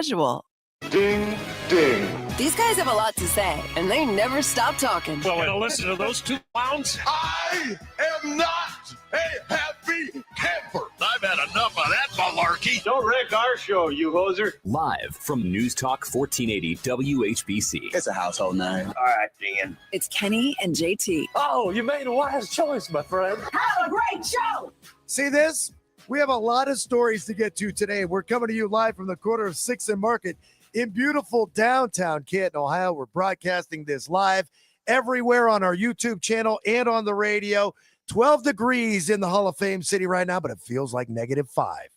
casual. Ding, ding. These guys have a lot to say, and they never stop talking. Well, gonna listen to those two clowns? I am not a happy camper. I've had enough of that malarkey. Don't wreck our show, you hoser. Live from News Talk 1480 WHBC. It's a household name. All right, Dan. It's Kenny and JT. Oh, you made a wise choice, my friend. Have a great show! See this? We have a lot of stories to get to today. We're coming to you live from the corner of 6th and Market in beautiful downtown Canton, Ohio. We're broadcasting this live everywhere on our YouTube channel and on the radio. 12 degrees in the Hall of Fame city right now, but it feels like -5.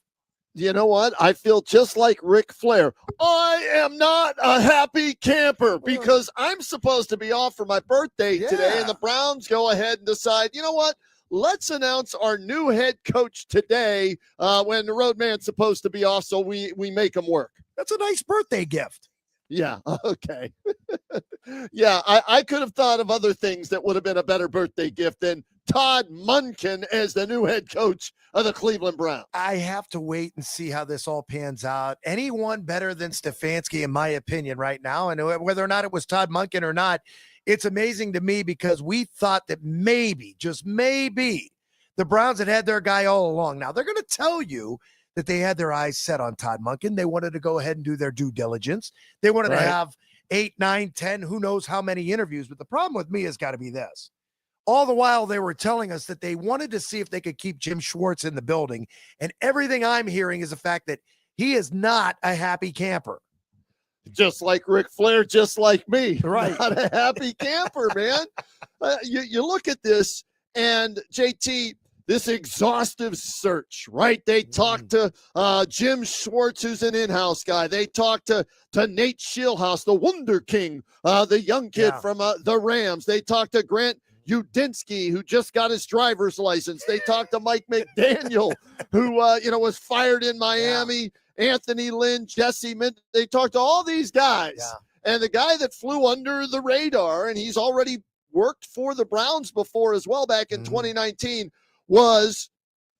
You know what? I feel just like Ric Flair. I am not a happy camper because I'm supposed to be off for my birthday today, and the Browns go ahead and decide, you know what? Let's announce our new head coach today when the roadman's supposed to be off, so we make him work. That's a nice birthday gift. Yeah, okay. Yeah, I could have thought of other things that would have been a better birthday gift than Todd Monken as the new head coach of the Cleveland Browns. I have to wait and see how this all pans out. Anyone better than Stefanski, in my opinion, right now, and whether or not it was Todd Monken or not, it's amazing to me because we thought that maybe, just maybe, the Browns had their guy all along. Now, they're going to tell you that they had their eyes set on Todd Monken. They wanted to go ahead and do their due diligence. They wanted to have 8, 9, 10, who knows how many interviews. But the problem with me has got to be this. All the while, they were telling us that they wanted to see if they could keep Jim Schwartz in the building. And everything I'm hearing is the fact that he is not a happy camper. Just like Ric Flair, just like me. Right. Not a happy camper, man. You look at this, and JT, this exhaustive search, right? They talked to Jim Schwartz, who's an in-house guy. They talked to Nate Shieldhouse, the Wonder King, the young kid from the Rams. They talked to Grant Udinsky, who just got his driver's license. They talked to Mike McDaniel, who was fired in Miami. Anthony Lynn, Jesse Mint. They talked to all these guys. And the guy that flew under the radar, and he's already worked for the Browns before as well back in 2019, was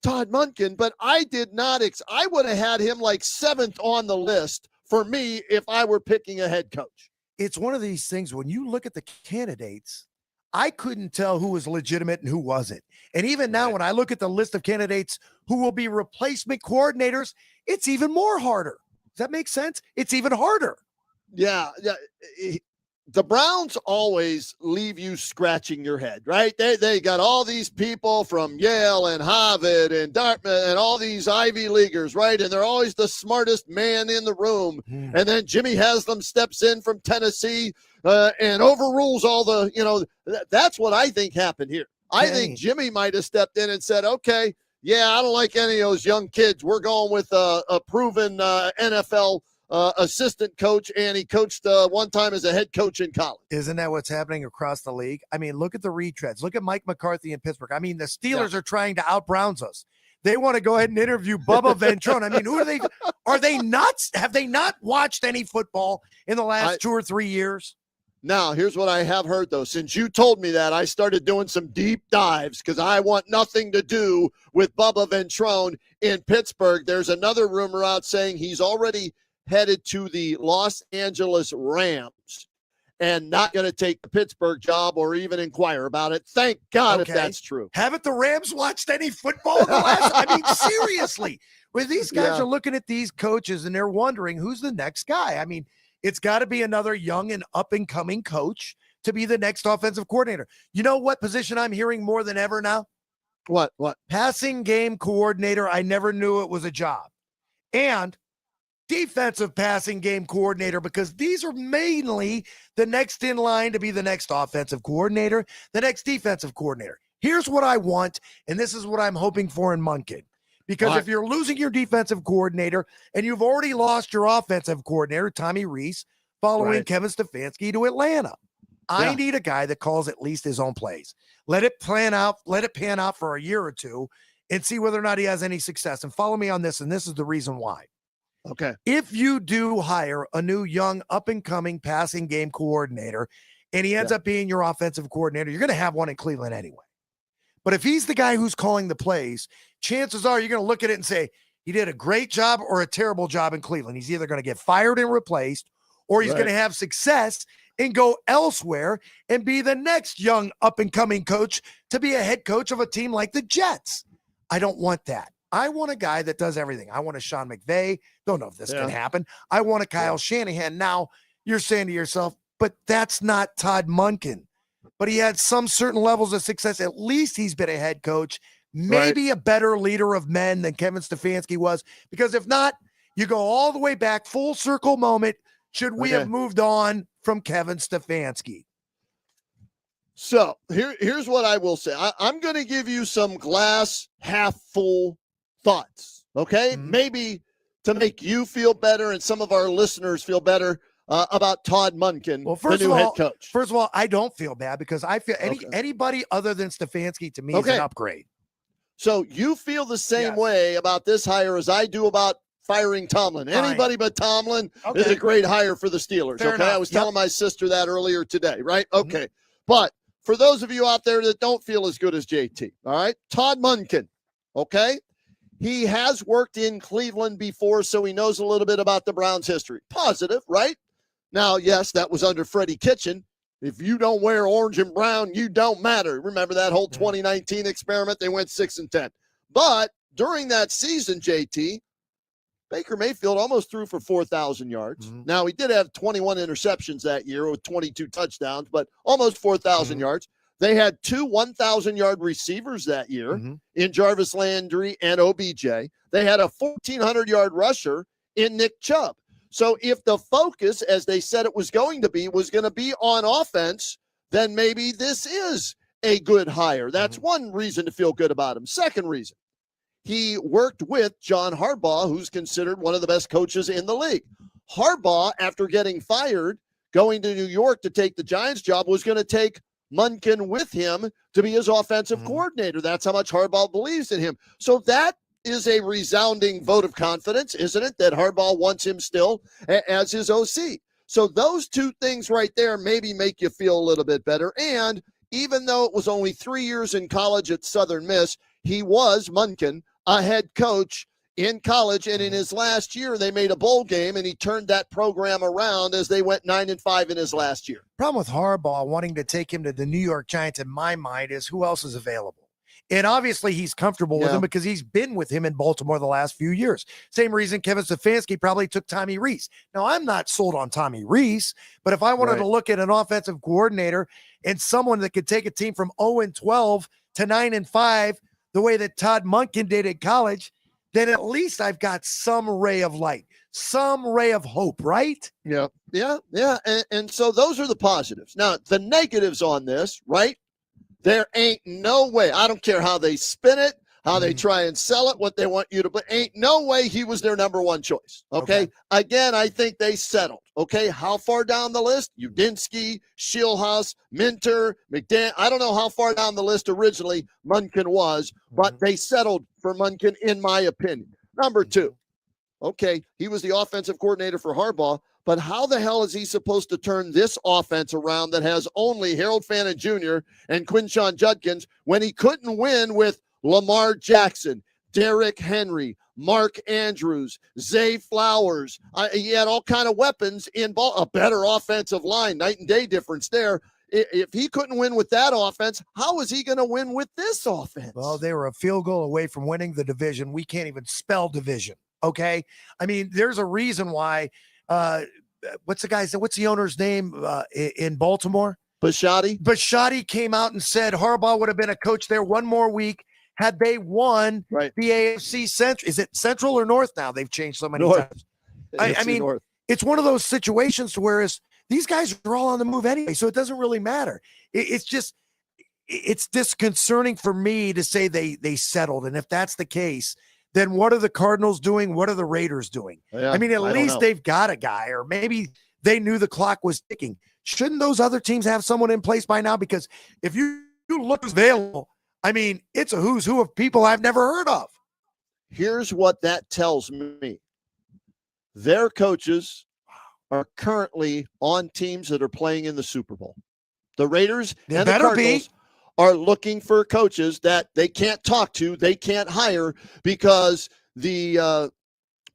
Todd Monken. But I did not I would have had him like 7th on the list for me if I were picking a head coach. It's one of these things when you look at the candidates, I couldn't tell who was legitimate and who wasn't. And even now, when I look at the list of candidates who will be replacement coordinators, it's even more harder. Does that make sense? It's even harder. Yeah. The Browns always leave you scratching your head, right? They got all these people from Yale and Harvard and Dartmouth and all these Ivy Leaguers, right? And they're always the smartest man in the room. And then Jimmy Haslam steps in from Tennessee and overrules all the, that's what I think happened here. I think Jimmy might have stepped in and said, okay, yeah, I don't like any of those young kids. We're going with a proven NFL assistant coach, and he coached one time as a head coach in college. Isn't that what's happening across the league? I mean, look at the retreads. Look at Mike McCarthy in Pittsburgh. I mean, the Steelers are trying to out-Browns us. They want to go ahead and interview Bubba Ventrone. I mean, who are they? Are they nuts? Have they not watched any football in the last 2 or 3 years? Now, here's what I have heard, though. Since you told me that, I started doing some deep dives because I want nothing to do with Bubba Ventrone in Pittsburgh. There's another rumor out saying he's already headed to the Los Angeles Rams and not going to take the Pittsburgh job or even inquire about it. Thank God if that's true. Haven't the Rams watched any football in the last? I mean, seriously. When these guys are looking at these coaches and they're wondering who's the next guy. I mean, it's got to be another young and up-and-coming coach to be the next offensive coordinator. You know what position I'm hearing more than ever now? What? Passing game coordinator. I never knew it was a job. And defensive passing game coordinator, because these are mainly the next in line to be the next offensive coordinator, the next defensive coordinator. Here's what I want, and this is what I'm hoping for in Monken. Because if you're losing your defensive coordinator and you've already lost your offensive coordinator, Tommy Rees, following Kevin Stefanski to Atlanta, I need a guy that calls at least his own plays. Let it pan out for a year or two and see whether or not he has any success. And follow me on this, and this is the reason why. Okay. If you do hire a new young up-and-coming passing game coordinator and he ends up being your offensive coordinator, you're going to have one in Cleveland anyway. But if he's the guy who's calling the plays, chances are you're going to look at it and say, He did a great job or a terrible job in Cleveland. He's either going to get fired and replaced, or he's going to have success and go elsewhere and be the next young up-and-coming coach to be a head coach of a team like the Jets. I don't want that. I want a guy that does everything. I want a Sean McVay. Don't know if this can happen. I want a Kyle Shanahan. Now, you're saying to yourself, but that's not Todd Monken. But he had some certain levels of success. At least he's been a head coach, maybe a better leader of men than Kevin Stefanski was. Because if not, you go all the way back, full circle moment. Should we have moved on from Kevin Stefanski? So here's what I will say. I'm going to give you some glass half full thoughts, okay? Maybe to make you feel better and some of our listeners feel better about Todd Monken, the new head coach. First of all, I don't feel bad because I feel anybody other than Stefanski to me is an upgrade. So you feel the same way about this hire as I do about firing Tomlin. Anybody but Tomlin is a great hire for the Steelers. Fair enough. I was telling my sister that earlier today, right? Okay. But for those of you out there that don't feel as good as JT, all right, Todd Monken, okay? He has worked in Cleveland before, so he knows a little bit about the Browns' history. Positive, right? Now, yes, that was under Freddie Kitchen. If you don't wear orange and brown, you don't matter. Remember that whole 2019 experiment? They went 6-10. But during that season, JT, Baker Mayfield almost threw for 4,000 yards. Now, he did have 21 interceptions that year with 22 touchdowns, but almost 4,000 yards. They had 2 1,000-yard receivers that year in Jarvis Landry and OBJ. They had a 1,400-yard rusher in Nick Chubb. So if the focus, as they said it was going to be on offense, then maybe this is a good hire. That's one reason to feel good about him. Second reason, he worked with John Harbaugh, who's considered one of the best coaches in the league. Harbaugh, after getting fired, going to New York to take the Giants job, was going to take Monken with him to be his offensive coordinator. That's how much Harbaugh believes in him. So that is a resounding vote of confidence, isn't it, that Harbaugh wants him still as his OC. So those two things right there maybe make you feel a little bit better. And even though it was only 3 years in college at Southern Miss, he was, Monken, a head coach in college, and in his last year, they made a bowl game, and he turned that program around as they went 9-5 in his last year. Problem with Harbaugh wanting to take him to the New York Giants, in my mind, is who else is available. And obviously, he's comfortable with him because he's been with him in Baltimore the last few years. Same reason Kevin Stefanski probably took Tommy Rees. Now, I'm not sold on Tommy Rees, but if I wanted to look at an offensive coordinator and someone that could take a team from 0-12 to 9-5, the way that Todd Monken did in college, then at least I've got some ray of light, some ray of hope, right? Yeah. And so those are the positives. Now, the negatives on this, right? There ain't no way. I don't care how they spin it, how they try and sell it, what they want you to believe. Ain't no way he was their number one choice. Okay. Again, I think they settled. Okay. How far down the list? Udinsky, Shieldhouse, Minter, McDaniel. I don't know how far down the list originally Monken was, but they settled for Monken, in my opinion. Number two. Okay. He was the offensive coordinator for Harbaugh, but how the hell is he supposed to turn this offense around that has only Harold Fannin Jr. and Quinshon Judkins when he couldn't win with Lamar Jackson, Derrick Henry, Mark Andrews, Zay Flowers? He had all kind of weapons in a better offensive line, night and day difference there. If he couldn't win with that offense, how is he going to win with this offense? Well, they were a field goal away from winning the division. We can't even spell division. Okay. I mean, there's a reason why, what's the owner's name in Baltimore? Bisciotti came out and said Harbaugh would have been a coach there one more week had they won the AFC Central. Is it Central or North now? They've changed so many times. I mean, North. It's one of those situations to where these guys are all on the move anyway, so it doesn't really matter. It's disconcerting for me to say they settled. And if that's the case, then what are the Cardinals doing? What are the Raiders doing? Yeah, I mean, at least they've got a guy, or maybe they knew the clock was ticking. Shouldn't those other teams have someone in place by now? Because if you look who's available, I mean, it's a who's who of people I've never heard of. Here's what that tells me. Their coaches are currently on teams that are playing in the Super Bowl. The Raiders and the Cardinals are looking for coaches that they can't talk to, they can't hire, because the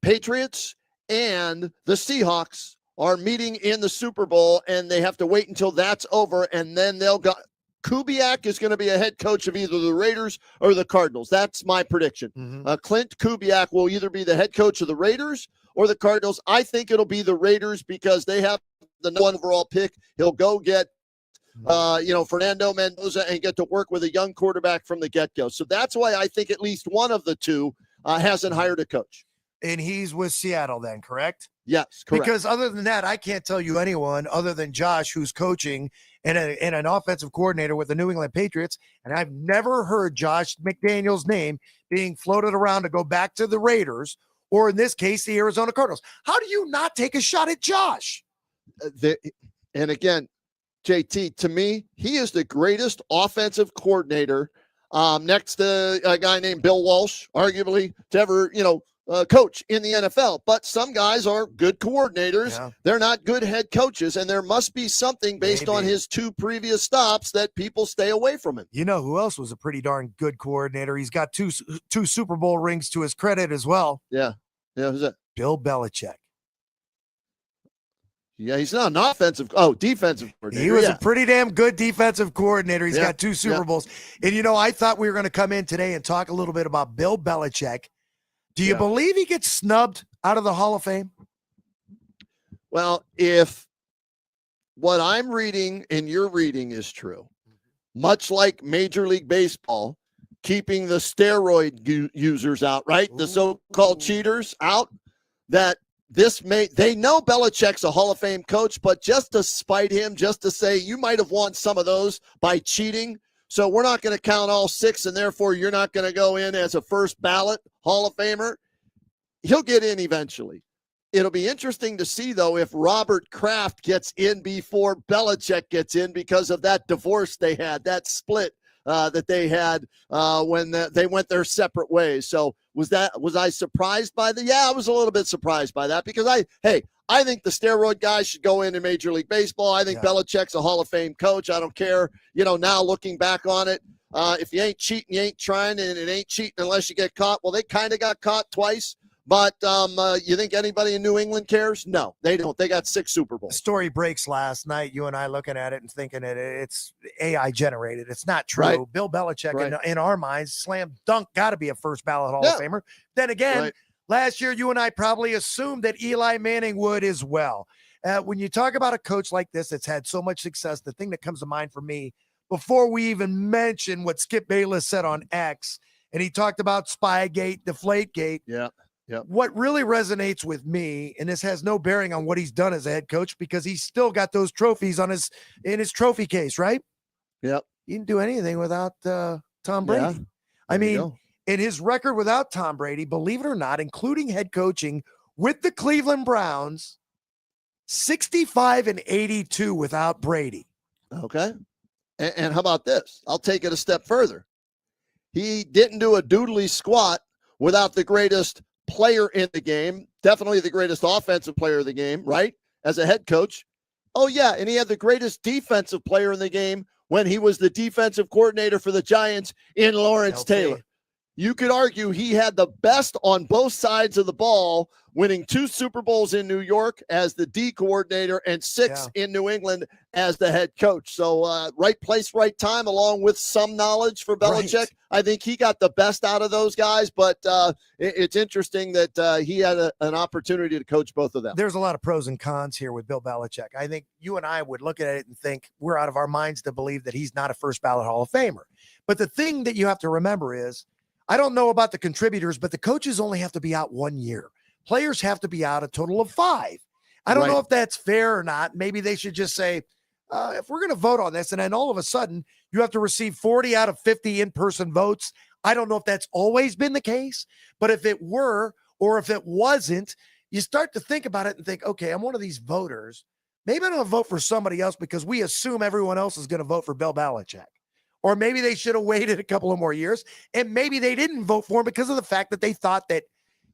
Patriots and the Seahawks are meeting in the Super Bowl, and they have to wait until that's over, and then they'll go. Kubiak is going to be a head coach of either the Raiders or the Cardinals. That's my prediction. Clint Kubiak will either be the head coach of the Raiders or the Cardinals. I think it'll be the Raiders because they have the number 1 overall pick. He'll go get Fernando Mendoza and get to work with a young quarterback from the get-go. So that's why I think at least one of the two hasn't hired a coach. And he's with Seattle then, correct? Yes, correct. Because other than that, I can't tell you anyone other than Josh who's coaching and an offensive coordinator with the New England Patriots, and I've never heard Josh McDaniels' name being floated around to go back to the Raiders or, in this case, the Arizona Cardinals. How do you not take a shot at Josh? And again, JT, to me, he is the greatest offensive coordinator next to a guy named Bill Walsh, arguably, to ever, coach in the NFL. But some guys are good coordinators. Yeah. They're not good head coaches, and there must be something based on his 2 previous stops that people stay away from him. You know who else was a pretty darn good coordinator? He's got two Super Bowl rings to his credit as well. Yeah. Yeah, who's that? Bill Belichick. Yeah, he's not an defensive coordinator. He was a pretty damn good defensive coordinator. He's got 2 Super Bowls. And, I thought we were going to come in today and talk a little bit about Bill Belichick. Do you believe he gets snubbed out of the Hall of Fame? Well, if what I'm reading and you're reading is true, much like Major League Baseball, keeping the steroid users out, right? The so-called cheaters out, that they know Belichick's a Hall of Fame coach, but just to spite him, just to say you might have won some of those by cheating, so we're not going to count all 6, and therefore you're not going to go in as a first ballot Hall of Famer. He'll get in eventually. It'll be interesting to see, though, if Robert Kraft gets in before Belichick gets in because of that divorce they had, that split that they had when they went their separate ways. So was I surprised by that? Yeah, I was a little bit surprised by that because I think the steroid guy should go into Major League Baseball. I think Belichick's a Hall of Fame coach. I don't care, now looking back on it. If you ain't cheating, you ain't trying, and it ain't cheating unless you get caught. Well, they kind of got caught twice. But you think anybody in New England cares? No, they don't. They got 6 Super Bowls. The story breaks last night, you and I looking at it and thinking it's AI generated. It's not true. Right. Bill Belichick, in our minds, slam dunk, got to be a first ballot Hall of Famer. Then again, last year, you and I probably assumed that Eli Manning would as well. When you talk about a coach like this that's had so much success, the thing that comes to mind for me, before we even mention what Skip Bayless said on X, and he talked about Spygate, Deflategate. Yeah. Yep. What really resonates with me, and this has no bearing on what he's done as a head coach because he's still got those trophies in his trophy case, right? Yep. He didn't do anything without Tom Brady. Yeah. I mean, in his record without Tom Brady, believe it or not, including head coaching with the Cleveland Browns, 65-82 without Brady. Okay. And how about this? I'll take it a step further. He didn't do a doodly squat without the greatest player in the game, definitely the greatest offensive player of the game, right? As a head coach. Oh, yeah, and he had the greatest defensive player in the game when he was the defensive coordinator for the Giants in Lawrence Taylor. You could argue he had the best on both sides of the ball, winning 2 Super Bowls in New York as the D coordinator and 6 in New England as the head coach. So right place, right time, along with some knowledge for Belichick. Right. I think he got the best out of those guys, but it's interesting that he had an opportunity to coach both of them. There's a lot of pros and cons here with Bill Belichick. I think you and I would look at it and think we're out of our minds to believe that he's not a first ballot Hall of Famer. But the thing that you have to remember is, I don't know about the contributors, but the coaches only have to be out 1 year. Players have to be out a total of 5. I don't know if that's fair or not. Maybe they should just say, if we're going to vote on this, and then all of a sudden you have to receive 40 out of 50 in-person votes. I don't know if that's always been the case, but if it were, or if it wasn't, you start to think about it and think, okay, I'm one of these voters. Maybe I'm going to vote for somebody else because we assume everyone else is going to vote for Bill Belichick. Or maybe they should have waited a couple of more years, and maybe they didn't vote for him because of the fact that they thought that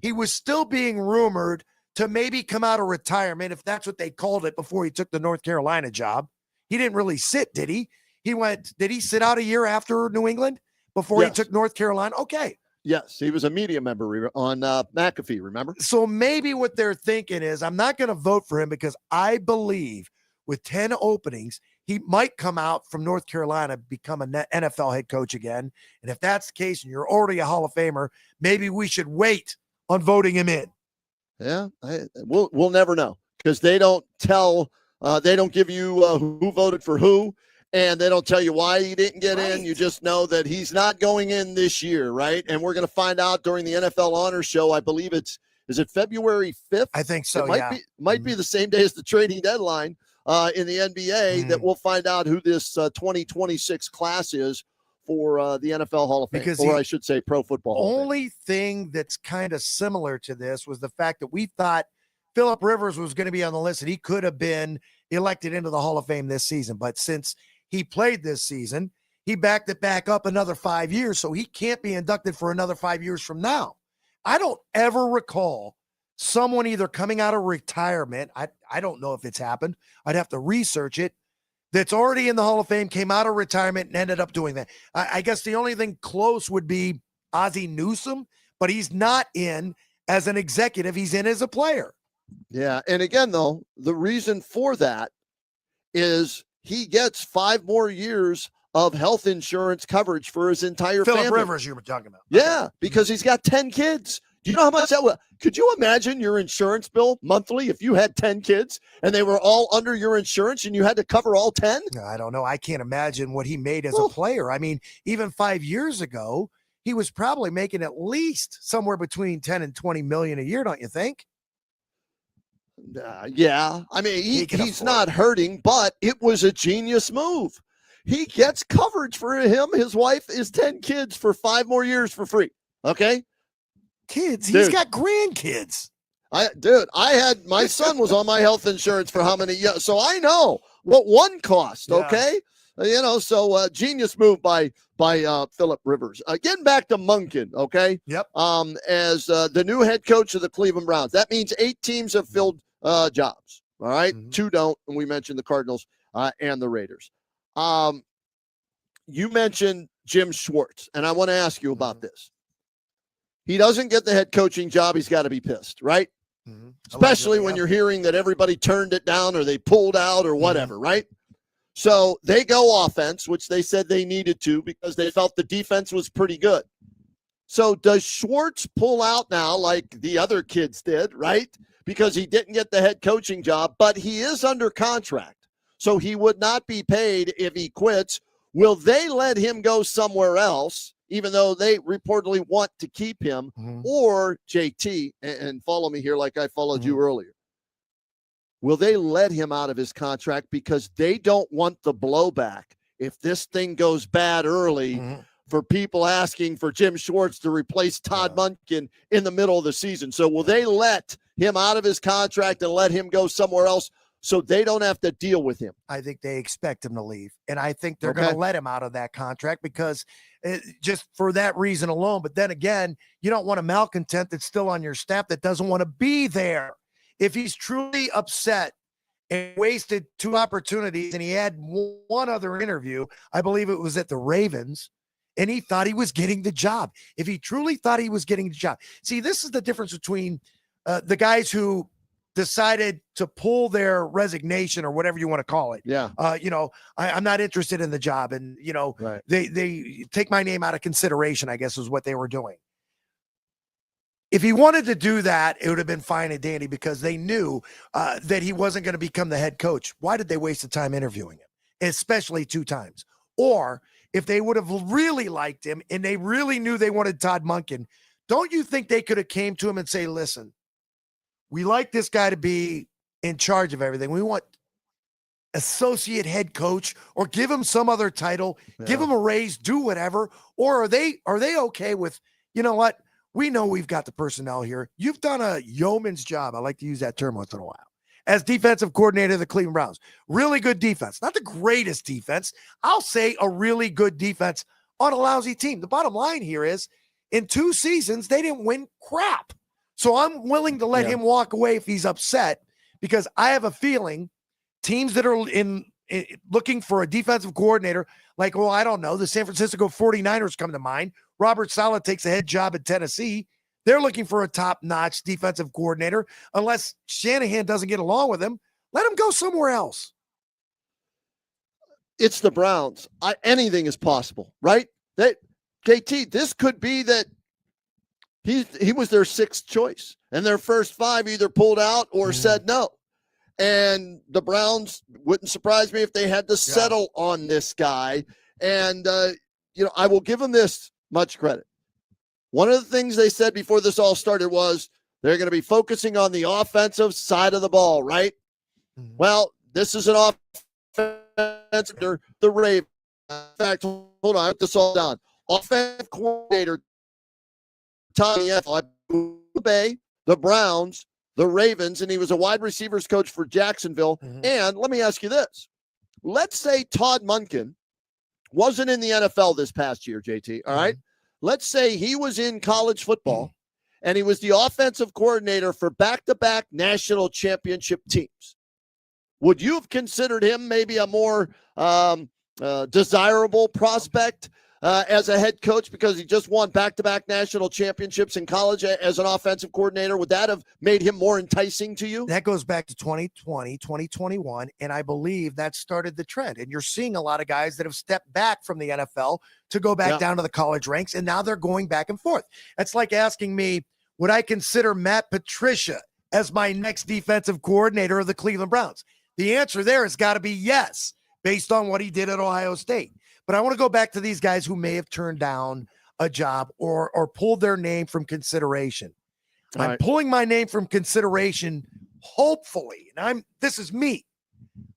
he was still being rumored to maybe come out of retirement, if that's what they called it before he took the North Carolina job. He didn't really sit, did he? Did he sit out a year after New England before he took North Carolina? Okay. Yes, he was a media member on McAfee, remember? So maybe what they're thinking is, I'm not going to vote for him because I believe with 10 openings, he might come out from North Carolina, become an NFL head coach again. And if that's the case and you're already a Hall of Famer, maybe we should wait on voting him in. Yeah, we'll never know because they don't tell, they don't give you who voted for who, and they don't tell you why he didn't get in. You just know that he's not going in this year, right? And we're going to find out during the NFL Honors Show. I believe is it February 5th? I think so, it might be the same day as the trading deadline in the NBA that we'll find out who this 2026 class is for the NFL Hall of Fame, or I should say Pro Football Hall of Fame. Only thing that's kind of similar to this was the fact that we thought Phillip Rivers was going to be on the list and he could have been elected into the Hall of Fame this season. But since he played this season, he backed it back up another 5 years, so he can't be inducted for another 5 years from now. I don't ever recall someone either coming out of retirement, I don't know if it's happened, I'd have to research it, that's already in the Hall of Fame, came out of retirement and ended up doing that. I guess the only thing close would be Ozzie Newsome, but he's not in as an executive, he's in as a player. Yeah, and again, though, the reason for that is he gets 5 more years of health insurance coverage for his entire family. Phillip Rivers you were talking about. Yeah, because he's got 10 kids. Do you know how much that would? Could you imagine your insurance bill monthly if you had 10 kids and they were all under your insurance and you had to cover all 10? I don't know. I can't imagine what he made as a player. I mean, even 5 years ago, he was probably making at least somewhere between 10 and 20 million a year, don't you think? Yeah. I mean, he's not hurting, but it was a genius move. He gets coverage for him, his wife, his 10 kids for 5 more years for free. Okay? Kids? He's got grandkids. I had, my son was on my health insurance for how many years? So I know what one cost, okay? So genius move by Phillip Rivers. Getting back to Monken, okay? Yep. As the new head coach of the Cleveland Browns. That means 8 teams have filled jobs, all right? 2 don't, and we mentioned the Cardinals and the Raiders. You mentioned Jim Schwartz, and I want to ask you about this. He doesn't get the head coaching job. He's got to be pissed, right? Especially when you're hearing that everybody turned it down or they pulled out or whatever, right? So they go offense, which they said they needed to because they felt the defense was pretty good. So does Schwartz pull out now like the other kids did, right? Because he didn't get the head coaching job, but he is under contract. So he would not be paid if he quits. Will they let him go somewhere else, even though they reportedly want to keep him? Or, JT, and follow me here like I followed you earlier, will they let him out of his contract because they don't want the blowback if this thing goes bad early for people asking for Jim Schwartz to replace Todd Monken in the middle of the season? So will they let him out of his contract and let him go somewhere else so they don't have to deal with him? I think they expect him to leave, and I think they're going to let him out of that contract because just for that reason alone. But then again, you don't want a malcontent that's still on your staff that doesn't want to be there. If he's truly upset and wasted 2 opportunities and he had one other interview, I believe it was at the Ravens, and he thought he was getting the job. If he truly thought he was getting the job. See, this is the difference between the guys who decided to pull their resignation or whatever you want to call it. Yeah. I'm not interested in the job. And, they take my name out of consideration, I guess is what they were doing. If he wanted to do that, it would have been fine and dandy because they knew that he wasn't going to become the head coach. Why did they waste the time interviewing him, especially 2 times? Or if they would have really liked him and they really knew they wanted Todd Monken, don't you think they could have came to him and say, listen, we like this guy to be in charge of everything. We want associate head coach or give him some other title, give him a raise, do whatever. Or are they okay with, you know what? We know we've got the personnel here. You've done a yeoman's job. I like to use that term once in a while. As defensive coordinator of the Cleveland Browns. Really good defense. Not the greatest defense. I'll say a really good defense on a lousy team. The bottom line here is in 2 seasons, they didn't win crap. So I'm willing to let him walk away if he's upset because I have a feeling teams that are in looking for a defensive coordinator, like, well, I don't know, the San Francisco 49ers come to mind, Robert Saleh takes a head job at Tennessee. They're looking for a top-notch defensive coordinator. Unless Shanahan doesn't get along with him, let him go somewhere else. It's the Browns. Anything is possible, right? JT, this could be that he was their sixth choice, and their first five either pulled out or said no. And the Browns, wouldn't surprise me if they had to settle on this guy. And, I will give them this much credit. One of the things they said before this all started was they're going to be focusing on the offensive side of the ball, right? Mm-hmm. Well, this is an offensive the Ravens. In fact, hold on, I put this all down. Offensive coordinator Tommy Bay, the Browns, the Ravens, and he was a wide receivers coach for Jacksonville. Mm-hmm. And let me ask you this. Let's say Todd Monken wasn't in the NFL this past year, JT, all right? Let's say he was in college football and he was the offensive coordinator for back-to-back national championship teams. Would you have considered him maybe a more desirable prospect as a head coach because he just won back-to-back national championships in college as an offensive coordinator? Would that have made him more enticing to you? That goes back to 2020, 2021, and I believe that started the trend. And you're seeing a lot of guys that have stepped back from the NFL to go back down to the college ranks, and now they're going back and forth. That's like asking me, would I consider Matt Patricia as my next defensive coordinator of the Cleveland Browns? The answer there has got to be yes, based on what he did at Ohio State. But I want to go back to these guys who may have turned down a job or pulled their name from consideration. I'm pulling my name from consideration, hopefully, and this is me,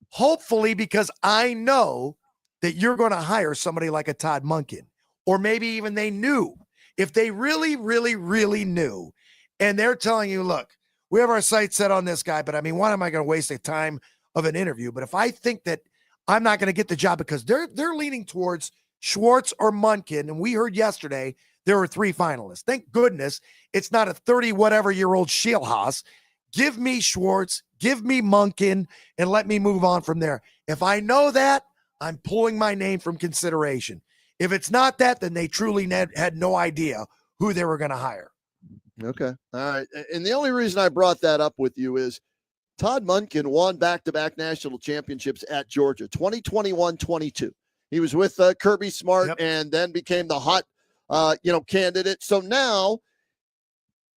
hopefully because I know that you're going to hire somebody like a Todd Monken, or maybe even they knew. If they really, really, really knew, and they're telling you, look, we have our sights set on this guy, but I mean, why am I going to waste the time of an interview? But if I think that I'm not going to get the job because they're leaning towards Schwartz or Monken, and we heard yesterday there were 3 finalists. Thank goodness it's not a 30-whatever-year-old Schiehlhaas. Give me Schwartz, give me Monken, and let me move on from there. If I know that, I'm pulling my name from consideration. If it's not that, then they truly had no idea who they were going to hire. Okay. All right. And the only reason I brought that up with you is Todd Monken won back-to-back national championships at Georgia, 2021-22. He was with Kirby Smart and then became the hot, candidate. So now,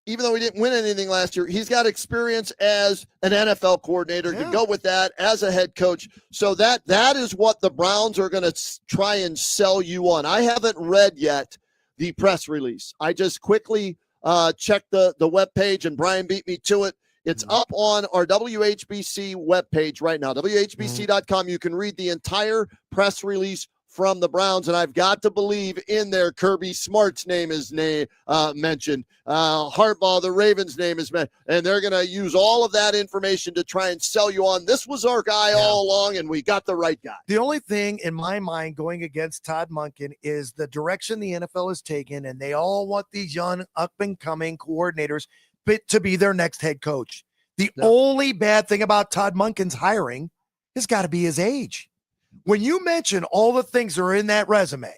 even though he didn't win anything last year, he's got experience as an NFL coordinator. Can go with that as a head coach. So that is what the Browns are going to try and sell you on. I haven't read yet the press release. I just quickly checked the webpage, and Brian beat me to it. It's up on our WHBC webpage right now, WHBC.com. You can read the entire press release from the Browns, and I've got to believe in there Kirby Smart's name is mentioned. Harbaugh, the Ravens' name is mentioned, and they're going to use all of that information to try and sell you on. This was our guy all along, and we got the right guy. The only thing in my mind going against Todd Monken is the direction the NFL has taken, and they all want these young up-and-coming coordinators to be their next head coach. The only bad thing about Todd Monken's hiring has got to be his age. When you mention all the things that are in that resume,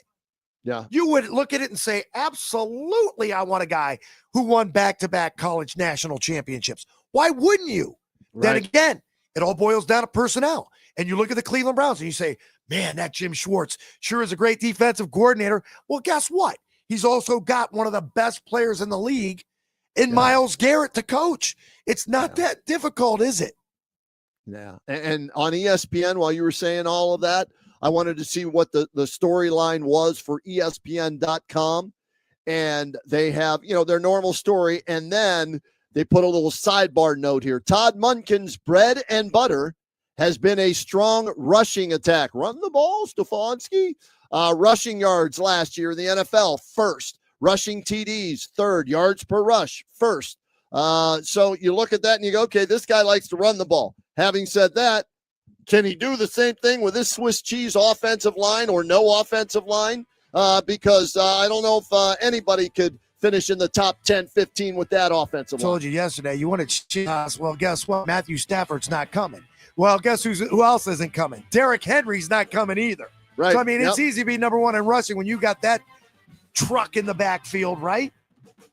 you would look at it and say, absolutely, I want a guy who won back-to-back college national championships. Why wouldn't you? Right. Then again, it all boils down to personnel. And you look at the Cleveland Browns and you say, man, that Jim Schwartz sure is a great defensive coordinator. Well, guess what? He's also got one of the best players in the league in Myles Garrett to coach. It's not that difficult, is it? Yeah. And on ESPN, while you were saying all of that, I wanted to see what the storyline was for ESPN.com. And they have, their normal story. And then they put a little sidebar note here. Todd Monken's bread and butter has been a strong rushing attack. Run the ball, Stefanski. Rushing yards last year in the NFL, first. Rushing TDs, third. Yards per rush, first. So you look at that and you go, okay, this guy likes to run the ball. Having said that, can he do the same thing with this Swiss cheese offensive line or no offensive line? Because I don't know if anybody could finish in the top 10, 15 with that offensive line. I told you yesterday, you wanted cheese. Well, guess what? Matthew Stafford's not coming. Well, guess who else isn't coming? Derrick Henry's not coming either. Right. So, I mean, it's easy to be number one in rushing when you got that truck in the backfield, right?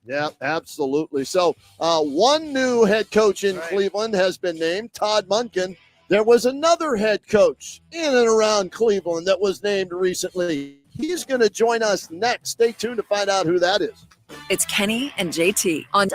Yeah, absolutely. So one new head coach in Cleveland has been named, Todd Monken. There was another head coach in and around Cleveland that was named recently. He's going to join us next. Stay tuned to find out who that is. It's Kenny and JT on